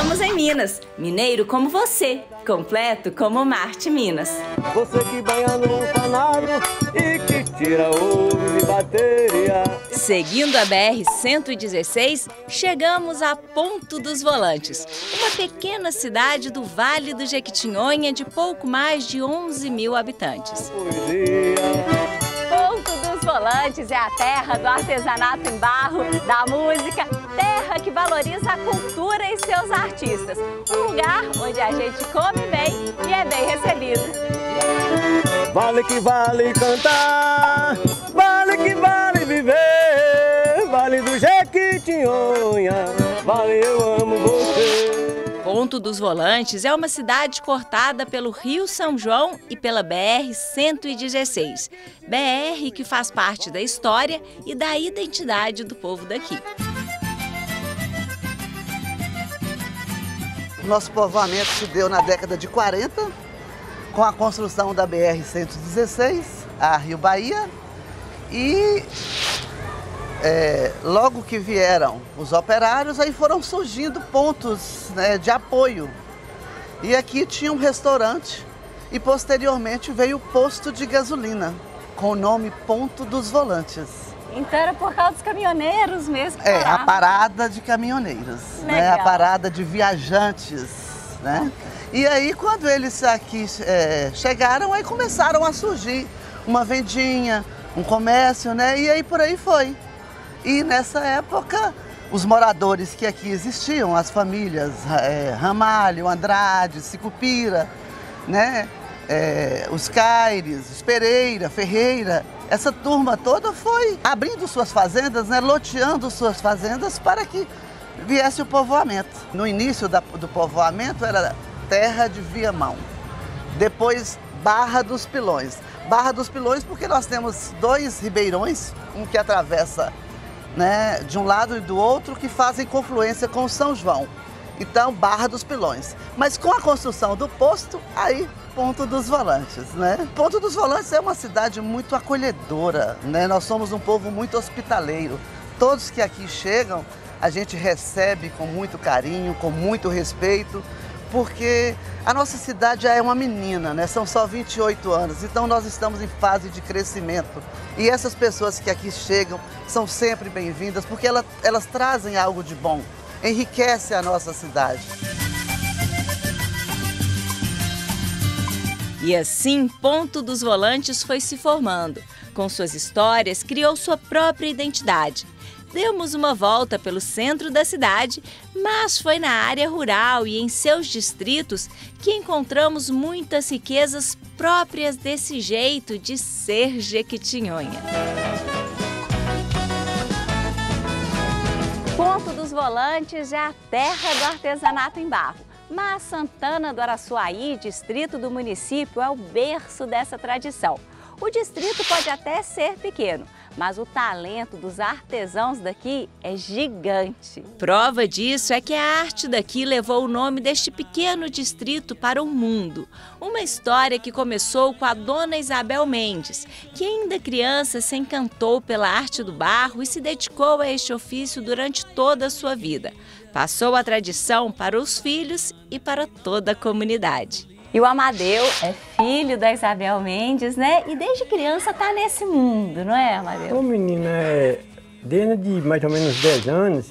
Chegamos em Minas, mineiro como você, completo como Marte Minas. Você que banha no fanado e que tira ouro de bateria. Seguindo a BR-116, chegamos a Ponto dos Volantes, uma pequena cidade do Vale do Jequitinhonha de pouco mais de 11 mil habitantes. Ponto dos Volantes é a terra do artesanato em barro, da música, terra que valoriza a cultura e seus artistas. Um lugar onde a gente come bem e é bem recebido. Vale que vale cantar, vale que vale viver, vale do Jequitinhonha, vale eu amo você. Ponto dos Volantes é uma cidade cortada pelo Rio São João e pela BR-116. BR que faz parte da história e da identidade do povo daqui. Nosso povoamento se deu na década de 40, com a construção da BR-116, a Rio Bahia, e logo que vieram os operários, aí foram surgindo pontos, né, de apoio. E aqui tinha um restaurante e posteriormente veio o posto de gasolina, com o nome Ponto dos Volantes. Então era por causa dos caminhoneiros mesmo? É, a parada de caminhoneiros, né, a parada de viajantes, né? E aí quando eles aqui chegaram, aí começaram a surgir uma vendinha, um comércio, né? E aí por aí foi. E nessa época, os moradores que aqui existiam, as famílias Ramalho, Andrade, Sicupira, né? Os Caires, os Pereira, Ferreira, essa turma toda foi abrindo suas fazendas, né? Loteando suas fazendas para que viesse o povoamento. No início do povoamento era Terra de Viamão, depois Barra dos Pilões. Barra dos Pilões porque nós temos dois ribeirões, um que atravessa, né, de um lado e do outro, que fazem confluência com o São João. Então, Barra dos Pilões. Mas com a construção do posto, aí, Ponto dos Volantes, né? Ponto dos Volantes é uma cidade muito acolhedora, né? Nós somos um povo muito hospitaleiro. Todos que aqui chegam, a gente recebe com muito carinho, com muito respeito, porque a nossa cidade já é uma menina, né? São só 28 anos, então nós estamos em fase de crescimento. E essas pessoas que aqui chegam são sempre bem-vindas, porque elas trazem algo de bom, enriquece a nossa cidade. E assim, Ponto dos Volantes foi se formando. Com suas histórias, criou sua própria identidade. Demos uma volta pelo centro da cidade, mas foi na área rural e em seus distritos que encontramos muitas riquezas próprias desse jeito de ser Jequitinhonha. Ponto dos Volantes é a terra do artesanato em barro, mas Santana do Araçuaí, distrito do município, é o berço dessa tradição. O distrito pode até ser pequeno, mas o talento dos artesãos daqui é gigante. Prova disso é que a arte daqui levou o nome deste pequeno distrito para o mundo. Uma história que começou com a dona Isabel Mendes, que ainda criança se encantou pela arte do barro e se dedicou a este ofício durante toda a sua vida. Passou a tradição para os filhos e para toda a comunidade. E o Amadeu é filho da Isabel Mendes, né? E desde criança tá nesse mundo, não é, Amadeu? Ô menina, desde mais ou menos 10 anos,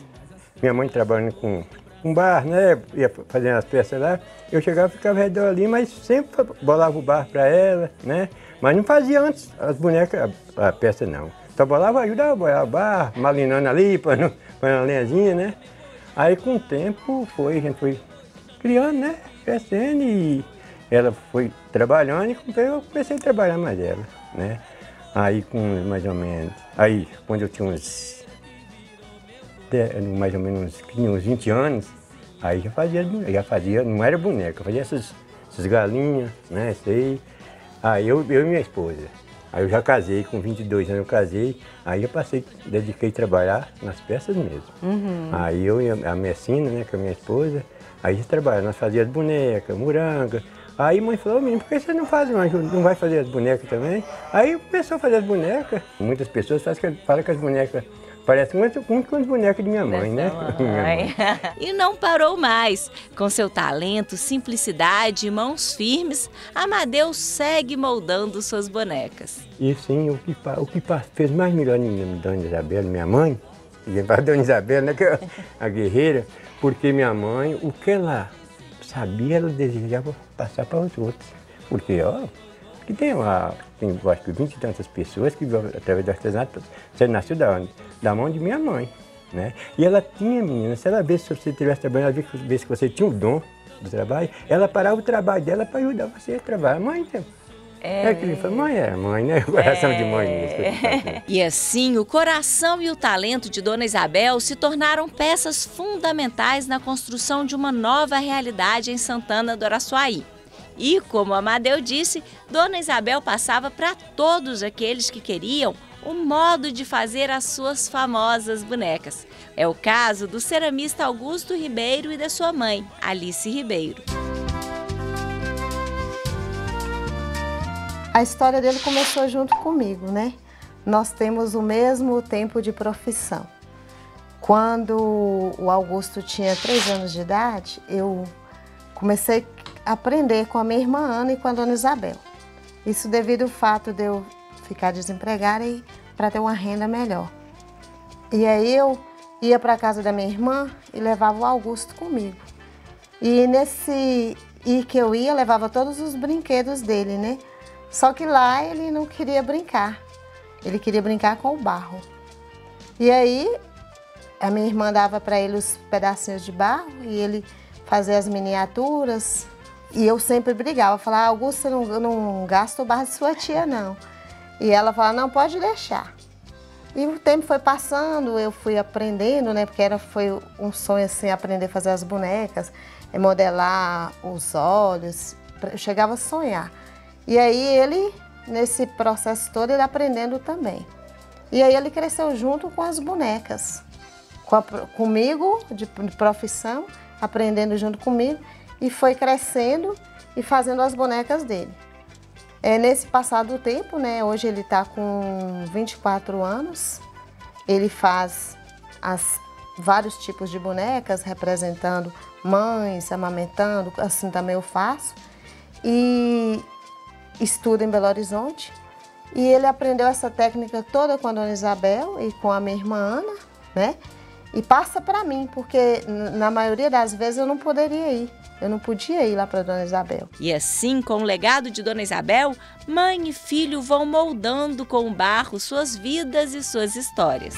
minha mãe trabalhando com bar, né? Ia fazendo as peças lá, eu chegava e ficava ao redor ali, mas sempre bolava o bar para ela, né? Mas não fazia antes as bonecas, a peça não. Só bolava, ajudava a bolar o bar, malinando ali, põe uma lenhazinha, né? Aí com o tempo a gente foi criando, né? Crescendo e ela foi trabalhando e eu comecei a trabalhar mais ela, né? Aí com mais ou menos, aí quando eu tinha mais ou menos uns 20 anos, aí já fazia, não era boneca, fazia essas galinhas, né? Aí eu e minha esposa. Aí eu já casei, com 22 anos eu casei, aí eu dediquei a trabalhar nas peças mesmo. Uhum. Aí eu e a Messina, né, que é a minha esposa, aí a gente trabalha, nós fazíamos as bonecas, moranga. Aí a mãe falou, menino, por que você não vai fazer as bonecas também? Aí começou a fazer as bonecas. Muitas pessoas falam que as bonecas Parece muito com as bonecas de minha mãe, né? Minha mãe. E não parou mais. Com seu talento, simplicidade e mãos firmes, Amadeu segue moldando suas bonecas. E sim, o que fez mais melhor em mim, Dona Isabel, minha mãe, a Dona Isabel, né, que é a guerreira, porque minha mãe, o que ela sabia, ela desejava passar para os outros. Porque, ó, que tem acho que 20 e tantas pessoas que, através do artesanato, você nasceu da mão de minha mãe, né? E ela tinha, menina, se ela visse se você estivesse trabalhando, ela visse que você tinha um dom do trabalho, ela parava o trabalho dela para ajudar você a trabalhar. Mãe, então. É que ele falou, mãe, né? O coração de mãe mesmo. E assim, o coração e o talento de Dona Isabel se tornaram peças fundamentais na construção de uma nova realidade em Santana do Araçuaí. E, como Amadeu disse, Dona Isabel passava para todos aqueles que queriam o modo de fazer as suas famosas bonecas. É o caso do ceramista Augusto Ribeiro e da sua mãe, Alice Ribeiro. A história dele começou junto comigo, né? Nós temos o mesmo tempo de profissão. Quando o Augusto tinha 3 anos de idade, eu comecei a aprender com a minha irmã Ana e com a Dona Isabel. Isso devido ao fato de eu ficar desempregada e para ter uma renda melhor. E aí eu ia para a casa da minha irmã e levava o Augusto comigo. E que eu ia, levava todos os brinquedos dele, né? Só que lá ele não queria brincar. Ele queria brincar com o barro. E aí a minha irmã dava para ele os pedacinhos de barro e ele fazia as miniaturas. E eu sempre brigava, falava, Augusto, você não gasta o barro de sua tia, não. E ela falava, não, pode deixar. E o tempo foi passando, eu fui aprendendo, né? Porque foi um sonho, assim, aprender a fazer as bonecas, modelar os olhos. Eu chegava a sonhar. E aí ele, nesse processo todo, ele aprendendo também. E aí ele cresceu junto com as bonecas. Comigo, de profissão, aprendendo junto comigo. E foi crescendo e fazendo as bonecas dele. Nesse passado do tempo, né, hoje ele está com 24 anos, ele faz vários tipos de bonecas, representando mães, amamentando, assim também eu faço. E estuda em Belo Horizonte. E ele aprendeu essa técnica toda com a Dona Isabel e com a minha irmã Ana, né? E passa para mim, porque na maioria das vezes eu não poderia ir. Eu não podia ir lá para Dona Isabel. E assim, com o legado de Dona Isabel, mãe e filho vão moldando com o barro suas vidas e suas histórias.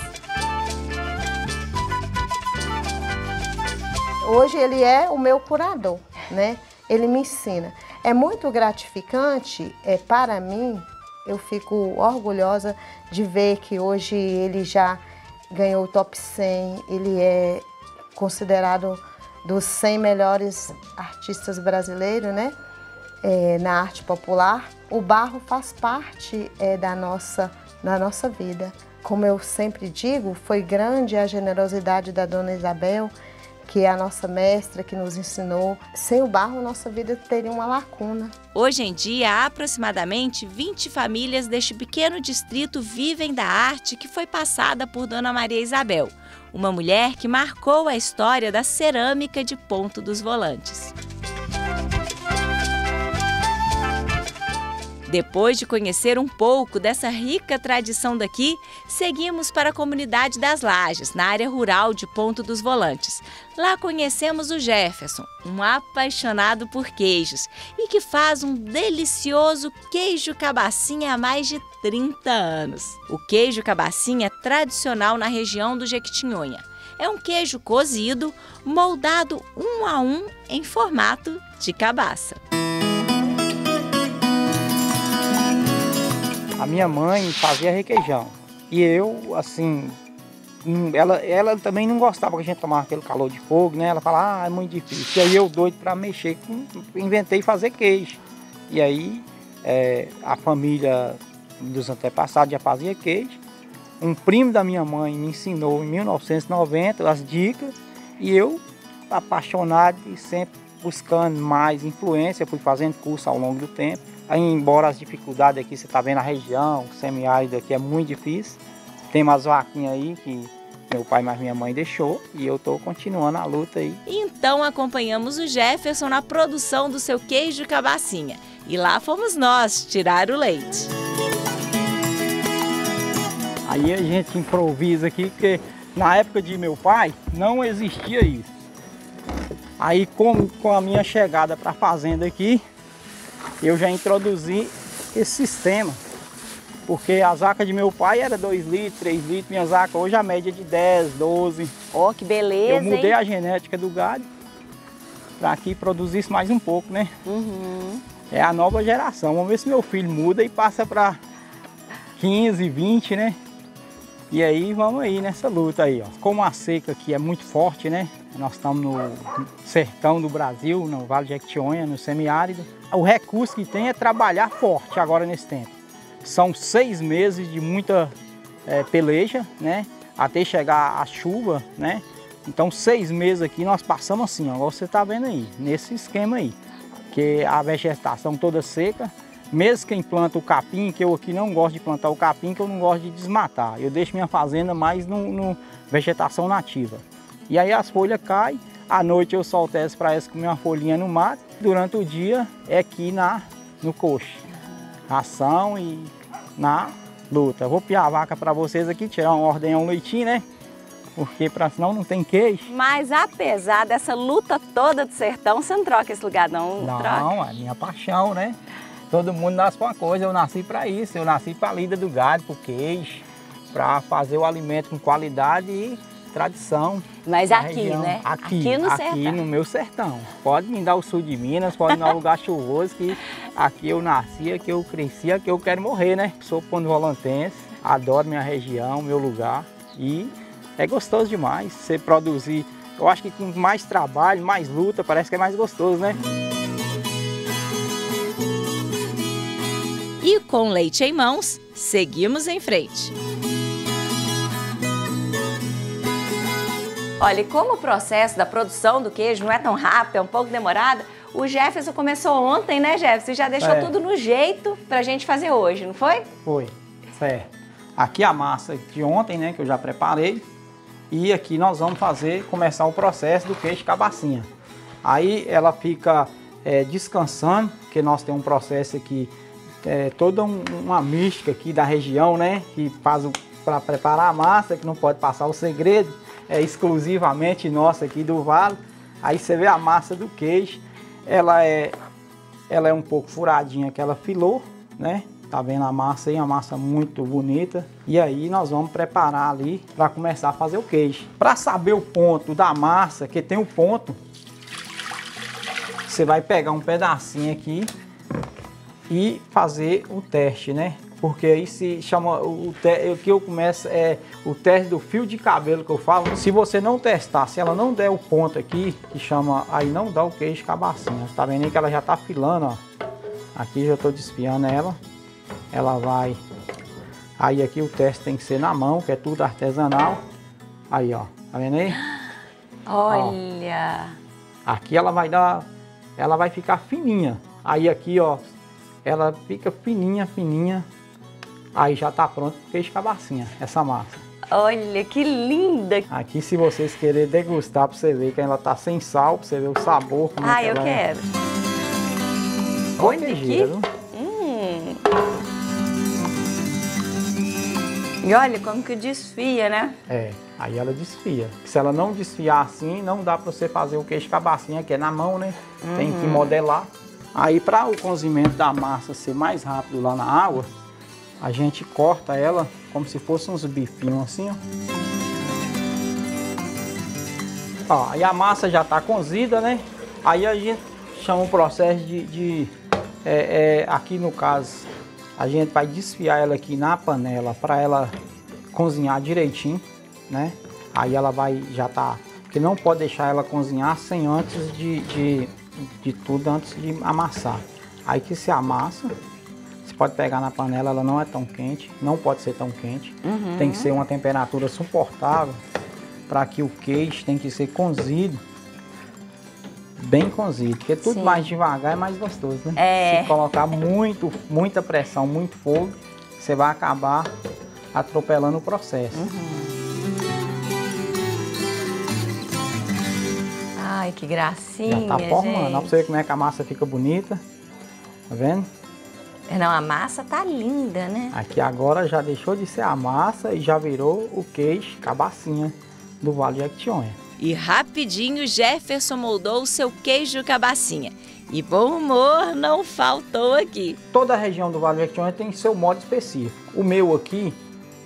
Hoje ele é o meu curador, né? Ele me ensina. É muito gratificante para mim, eu fico orgulhosa de ver que hoje ele já ganhou o top 100, ele é considerado dos 100 melhores artistas brasileiros, né? Na arte popular. O barro faz parte da nossa vida. Como eu sempre digo, foi grande a generosidade da Dona Isabel, que é a nossa mestra, que nos ensinou. Sem o barro, nossa vida teria uma lacuna. Hoje em dia, aproximadamente 20 famílias deste pequeno distrito vivem da arte que foi passada por Dona Maria Isabel, uma mulher que marcou a história da cerâmica de Ponto dos Volantes. Depois de conhecer um pouco dessa rica tradição daqui, seguimos para a comunidade das Lajes, na área rural de Ponto dos Volantes. Lá conhecemos o Jefferson, um apaixonado por queijos e que faz um delicioso queijo cabacinha há mais de 30 anos. O queijo cabacinha é tradicional na região do Jequitinhonha. É um queijo cozido, moldado 1 a 1 em formato de cabaça. A minha mãe fazia requeijão e eu, assim, ela também não gostava que a gente tomava aquele calor de fogo, né? Ela falava, é muito difícil. E aí eu doido para mexer, inventei fazer queijo. E aí a família dos antepassados já fazia queijo. Um primo da minha mãe me ensinou em 1990 as dicas e eu, apaixonado e sempre buscando mais influência, fui fazendo curso ao longo do tempo. Aí, embora as dificuldades aqui, você está vendo a região, o semiárido aqui é muito difícil. Tem umas vaquinhas aí que meu pai mais minha mãe deixou e eu tô continuando a luta aí. Então acompanhamos o Jefferson na produção do seu queijo cabacinha. E lá fomos nós tirar o leite. Aí a gente improvisa aqui, porque na época de meu pai não existia isso. Aí com a minha chegada para a fazenda aqui, eu já introduzi esse sistema. Porque a vaca de meu pai era 2 litros, 3 litros, minha vaca hoje a média é de 10, 12. Ó, que beleza, eu mudei hein? a genética do gado para que produzisse mais um pouco, né? É a nova geração. Vamos ver se meu filho muda e passa para 15, 20, né? E aí vamos aí nessa luta aí, ó. Como a seca aqui é muito forte, né? Nós estamos no sertão do Brasil, no Vale de Jequitinhonha, no semiárido. O recurso que tem é trabalhar forte agora nesse tempo. São 6 meses de muita peleja, né? Até chegar a chuva, né? Então 6 meses aqui nós passamos assim, ó, igual você está vendo aí, nesse esquema aí. Que a vegetação toda seca, mesmo quem planta o capim, que eu aqui não gosto de plantar o capim, que eu não gosto de desmatar. Eu deixo minha fazenda mais no vegetação nativa. E aí as folhas caem, à noite eu solto elas para elas comer uma folhinha no mato. Durante o dia é aqui no coxo. Ração e na luta. Eu vou piar a vaca para vocês aqui, tirar um ordenhão, um leitinho, né? Porque senão não tem queijo. Mas apesar dessa luta toda do sertão, você não troca esse lugar não? Não, é minha paixão, né? Todo mundo nasce para uma coisa, eu nasci para isso. Eu nasci para a lida do gado, para o queijo, para fazer o alimento com qualidade e tradição. Mas aqui, região. né? Aqui no sertão. Aqui no meu sertão. Pode me dar o sul de Minas, pode me dar um lugar chuvoso, que aqui eu nasci, aqui eu cresci, aqui eu quero morrer, né? Sou ponto-volantense, adoro minha região, meu lugar e é gostoso demais você produzir. Eu acho que com mais trabalho, mais luta, parece que é mais gostoso, né? E com leite em mãos, seguimos em frente. Olha, e como o processo da produção do queijo não é tão rápido, é um pouco demorado, o Jefferson começou ontem, né, Jefferson? E já deixou tudo no jeito pra gente fazer hoje, não foi? Foi, certo. Aqui a massa de ontem, né, que eu já preparei. E aqui nós vamos começar o processo do queijo cabacinha. Aí ela fica descansando, porque nós temos um processo aqui, toda uma mística aqui da região, né, que faz para preparar a massa, que não pode passar o segredo. É exclusivamente nossa aqui do Vale. Aí você vê a massa do queijo, ela é um pouco furadinha, que ela filou, né? Tá vendo a massa aí, uma massa muito bonita. E aí nós vamos preparar ali para começar a fazer o queijo. Para saber o ponto da massa, que tem o ponto, você vai pegar um pedacinho aqui e fazer o teste, né? Porque aí se chama, o que eu começo é o teste do fio de cabelo que eu falo. Se você não testar, se ela não der o ponto aqui, que chama, aí não dá o queijo cabacinha. Tá vendo aí que ela já tá filando, ó. Aqui já tô desfiando ela. Ela vai... Aí aqui o teste tem que ser na mão, que é tudo artesanal. Aí, ó. Tá vendo aí? Olha! Ó. Aqui ela vai ficar fininha. Aí aqui, ó, ela fica fininha, fininha. Aí já tá pronto o queijo cabacinha, essa massa. Olha, que linda! Aqui, se vocês querem degustar, pra você ver que ela tá sem sal, pra você ver o sabor. Como eu quero. Olha aqui. E olha como que desfia, né? Aí ela desfia. Se ela não desfiar assim, não dá pra você fazer o queijo cabacinha, que é na mão, né? Tem que modelar. Aí, para o cozimento da massa ser mais rápido lá na água, a gente corta ela como se fosse uns bifinhos assim, ó. Aí a massa já tá cozida, né? Aí a gente chama o processo aqui no caso, a gente vai desfiar ela aqui na panela para ela cozinhar direitinho, né? Aí ela vai porque não pode deixar ela cozinhar sem antes de tudo, antes de amassar. Aí que se amassa, você pode pegar na panela, ela não é tão quente, não pode ser tão quente. Tem que ser uma temperatura suportável para que o queijo tem que ser cozido, bem cozido, porque tudo mais devagar é mais gostoso, né? Se colocar muita pressão, muito fogo, você vai acabar atropelando o processo. Ai, que gracinha, Já tá formando. Olha pra gente. você ver como é que a massa fica bonita. Tá vendo? Não, a massa tá linda, né? Aqui agora já deixou de ser a massa e já virou o queijo cabacinha do Vale do Jequitinhonha. E rapidinho Jefferson moldou o seu queijo cabacinha. E bom humor não faltou aqui. Toda a região do Vale do Jequitinhonha tem seu modo específico. O meu aqui,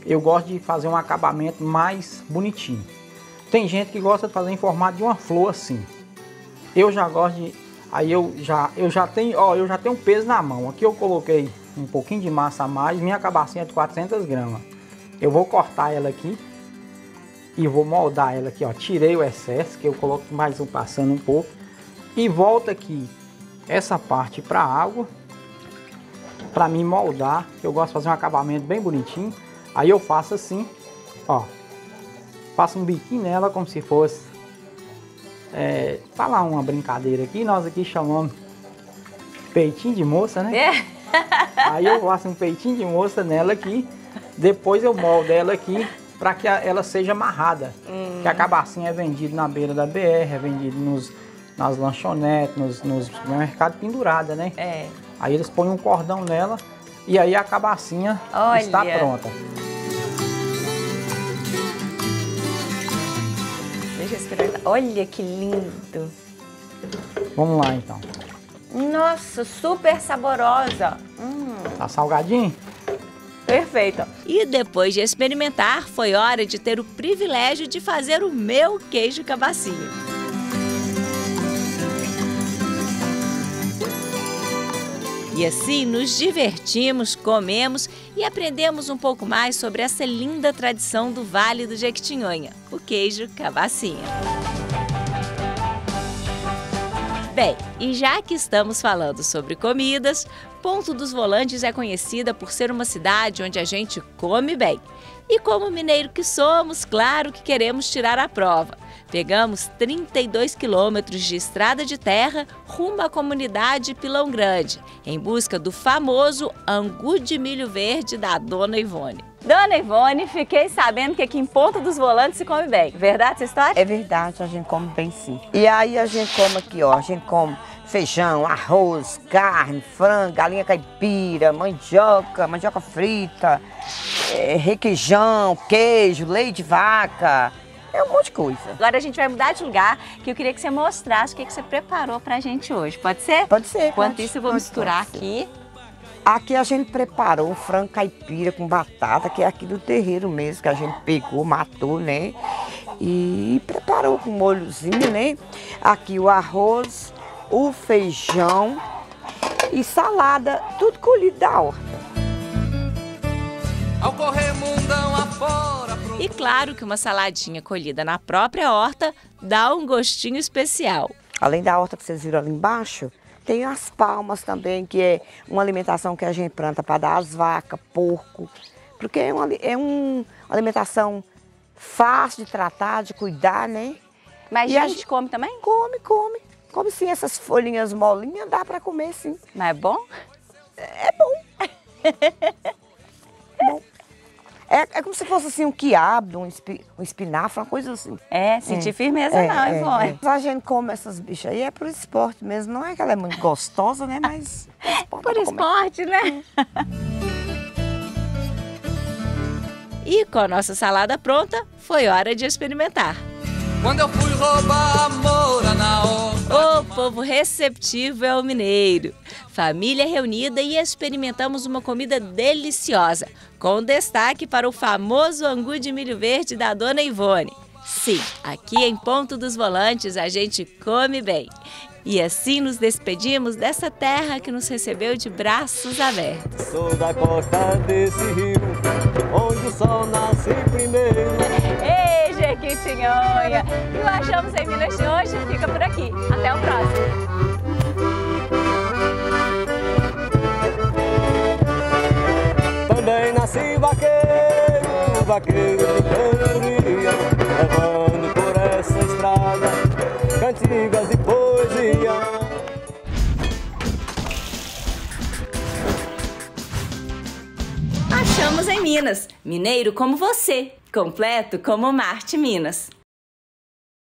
eu gosto de fazer um acabamento mais bonitinho. Tem gente que gosta de fazer em formato de uma flor assim. Eu já gosto de... Aí eu já tenho um peso na mão. Aqui eu coloquei um pouquinho de massa a mais. Minha cabacinha é de 400 gramas. Eu vou cortar ela aqui e vou moldar ela aqui, ó. Tirei o excesso, que eu coloco mais passando um pouco. E volto aqui essa parte para a água, para me moldar. Eu gosto de fazer um acabamento bem bonitinho. Aí eu faço assim, ó. Faço um biquinho nela como se fosse... falar uma brincadeira aqui, nós aqui chamamos peitinho de moça, né? Aí eu faço um peitinho de moça nela aqui, depois eu moldo ela aqui para que ela seja amarrada. Que a cabacinha é vendida na beira da BR, é vendida nas lanchonetes, nos mercados pendurada, né? Aí eles põem um cordão nela e aí a cabacinha está pronta. Deixa eu experimentar. Olha que lindo. Vamos lá então. Nossa, super saborosa. Tá salgadinho? Perfeito. E depois de experimentar, foi hora de ter o privilégio de fazer o meu queijo cabacinha. E assim nos divertimos, comemos e aprendemos um pouco mais sobre essa linda tradição do Vale do Jequitinhonha, o queijo cabacinha. Bem, e já que estamos falando sobre comidas, Ponto dos Volantes é conhecida por ser uma cidade onde a gente come bem. E como mineiro que somos, claro que queremos tirar a prova. Pegamos 32 quilômetros de estrada de terra rumo à comunidade Pilão Grande, em busca do famoso angu de milho verde da Dona Ivone. Dona Ivone, fiquei sabendo que aqui em Ponto dos Volantes se come bem. Verdade essa história? É verdade, a gente come bem sim. E aí a gente come aqui, ó, a gente come feijão, arroz, carne, frango, galinha caipira, mandioca frita, requeijão, queijo, leite de vaca, é um monte de coisa. Agora a gente vai mudar de lugar, que eu queria que você mostrasse o que você preparou pra gente hoje. Pode ser? Pode ser. Enquanto isso eu vou misturar aqui. Aqui a gente preparou um frango caipira com batata, que é aqui do terreiro mesmo, que a gente pegou, matou, né? E preparou com molhozinho, né? Aqui o arroz, o feijão e salada, tudo colhido da horta. Ao correr mundão afora. E claro que uma saladinha colhida na própria horta dá um gostinho especial. Além da horta que vocês viram ali embaixo, tem as palmas também, que é uma alimentação que a gente planta para dar às vacas, porco. Porque é uma alimentação fácil de tratar, de cuidar, né? Mas e a gente come também? Come. Come sim, essas folhinhas molinhas dá para comer sim. Mas é bom? É bom. Bom. É como se fosse assim um quiabo, um espinafre, uma coisa assim. Sentir firmeza não, Ivone. A gente come essas bichas aí, é por esporte mesmo. Não é que ela é muito gostosa, né? Mas por esporte, né? E com a nossa salada pronta, foi hora de experimentar. Quando eu fui roubar a moura na horta. O povo receptivo é o mineiro. Família reunida e experimentamos uma comida deliciosa, com destaque para o famoso angu de milho verde da Dona Ivone. Sim, aqui em Ponto dos Volantes a gente come bem. E assim nos despedimos dessa terra que nos recebeu de braços abertos. Sou da costa desse rio, onde o sol nasce primeiro. Ei, Jequitinhonha! E o Achamos em Minas de hoje fica por aqui. Até o próximo. Também nasci vaqueiro de cantoria, levando por essa estrada cantigas e poesia. Achamos em Minas, mineiro como você, completo como Marte Minas.